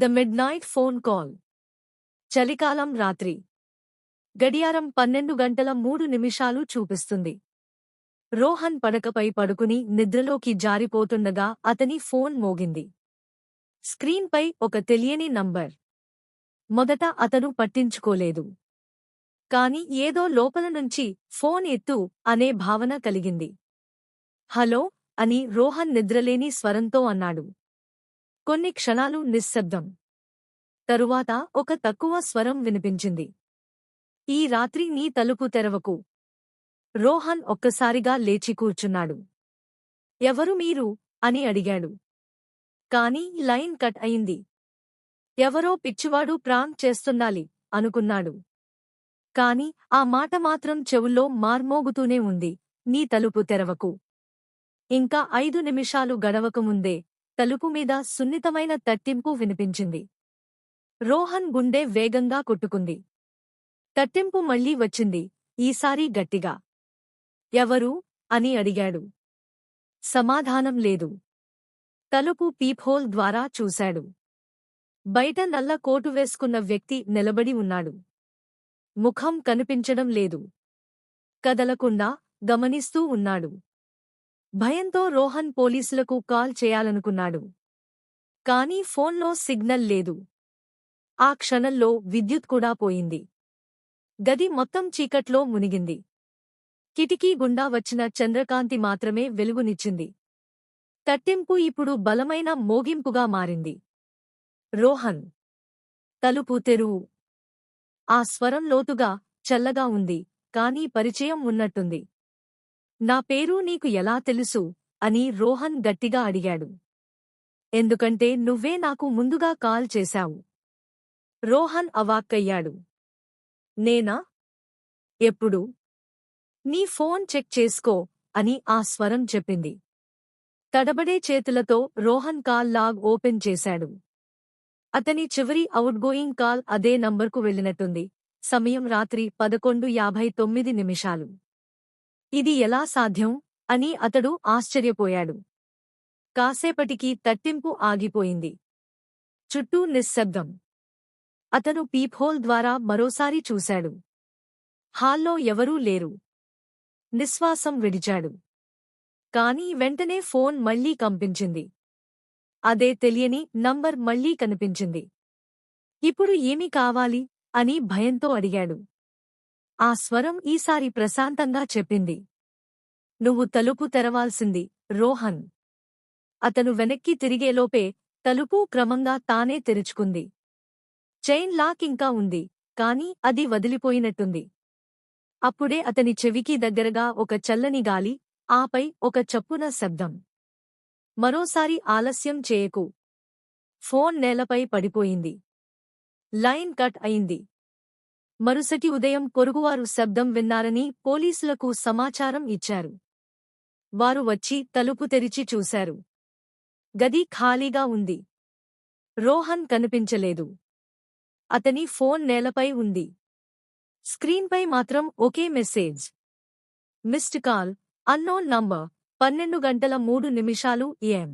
The midnight phone call. చలికాలం రాత్రి. గడియారం 12:03 చూపిస్తుంది. రోహన్ పడకపై పడుకుని నిద్రలోకి జారిపోతుండగా అతని ఫోన్ మోగింది. స్క్రీన్పై ఒక తెలియని నంబర్. మొదట అతను పట్టించుకోలేదు. కాని ఏదో లోపల నుంచి ఫోన్ ఎత్తు అనే భావన కలిగింది. హలో అని రోహన్ నిద్రలేని స్వరంతో అన్నాడు. కొన్ని క్షణాలు నిశ్శబ్దం. తరువాత ఒక తక్కువ స్వరం వినిపించింది. ఈ రాత్రి నీ తలుపు తెరవకు. రోహన్ ఒక్కసారిగా లేచి కూర్చున్నాడు. ఎవరు మీరు అని అడిగాడు. కాని లైన్ కట్ అయింది. ఎవరో పిచ్చివాడు ప్రాంక్ చేస్తుండాలి అనుకున్నాడు. కాని ఆ మాట మాత్రం చెవుల్లో మార్మోగుతూనే ఉంది. నీ తలుపు తెరవకు. ఇంకా 5 నిమిషాలు గడవకముందే తలుపు మీద సున్నితమైన తట్టింపు వినిపించింది. రోహన్ గుండె వేగంగా కొట్టుకుంది. తట్టింపు మళ్లీ వచ్చింది, ఈసారి గట్టిగా. ఎవరు అని అడిగాడు. సమాధానం లేదు. తలుపు పీప్హోల్ ద్వారా చూశాడు. బయట నల్ల కోటు వేసుకున్న వ్యక్తి నిలబడి ఉన్నాడు. ముఖం కనిపించడం లేదు. కదలకుండా గమనిస్తూ ఉన్నాడు. భయంతో రోహన్ పోలీసులకు కాల్ చేయాలనుకున్నాడు. కానీ ఫోన్లో సిగ్నల్ లేదు. ఆ క్షణంలో విద్యుత్ కూడా పోయింది. గది మొత్తం చీకట్లో మునిగింది. కిటికీ గుండా వచ్చిన చంద్రకాంతి మాత్రమే వెలుగునిచ్చింది. తట్టింపు ఇప్పుడు బలమైన మోగింపుగా మారింది. రోహన్, తలుపు తెరువు. ఆ స్వరం లోతుగా, చల్లగా ఉంది, కానీ పరిచయం ఉన్నట్టుంది. నా పేరు నీకు ఎలా తెలుసు అని రోహన్ గట్టిగా అడిగాడు. ఎందుకంటే నువ్వే నాకు ముందుగా కాల్ చేశావు. రోహన్ అవాక్కయ్యాడు. నేనా? ఎప్పుడు? నీ ఫోన్ చెక్ చేసుకో అని ఆ స్వరం చెప్పింది. తడబడే చేతులతో రోహన్ కాల్ లాగ్ ఓపెన్ చేశాడు. అతని చివరి అవుట్గోయింగ్ కాల్ అదే నంబర్కు వెళ్ళినట్టుంది. సమయం రాత్రి 11:59. ఇది ఎలా సాధ్యం అని అతడు ఆశ్చర్యపోయాడు. కాసేపటికి తట్టింపు ఆగిపోయింది. చుట్టూ నిశ్శబ్దం. అతను పీప్హోల్ ద్వారా మరోసారి చూశాడు. హాల్లో ఎవరూ లేరు. నిశ్వాసం విడిచాడు. కాని వెంటనే ఫోన్ మళ్లీ కంపించింది. అదే తెలియని నంబర్ మళ్లీ కనిపించింది. ఇప్పుడు ఏమి కావాలి అని భయంతో అడిగాడు. ఆ స్వరం ఈసారి ప్రశాంతంగా చెప్పింది. నువ్వు తలుపు తెరవాల్సింది, రోహన్. అతను వెనక్కి తిరిగేలోపే తలుపు క్రమంగా తానే తెరుచుకుంది. చైన్ లాక్ ఇంకా ఉంది, కాని అది వదిలిపోయినట్టుంది. అప్పుడే అతని చెవికి దగ్గరగా ఒక చల్లని గాలి, ఆపై ఒక చప్పున శబ్దం. మరోసారి ఆలస్యం చేయకు. ఫోన్ నేలపై పడిపోయింది. లైన్ కట్ అయింది. మరుసటి ఉదయం పొరుగువారు శబ్దం విన్నారని పోలీసులకు సమాచారం ఇచ్చారు. వారు వచ్చి తలుపు తెరిచి చూశారు. గది ఖాళీగా ఉంది. రోహన్ కనిపించలేదు. అతని ఫోన్ నేలపై ఉంది. స్క్రీన్పై మాత్రం ఒకే message. Missed call, unknown number, 12:03 AM.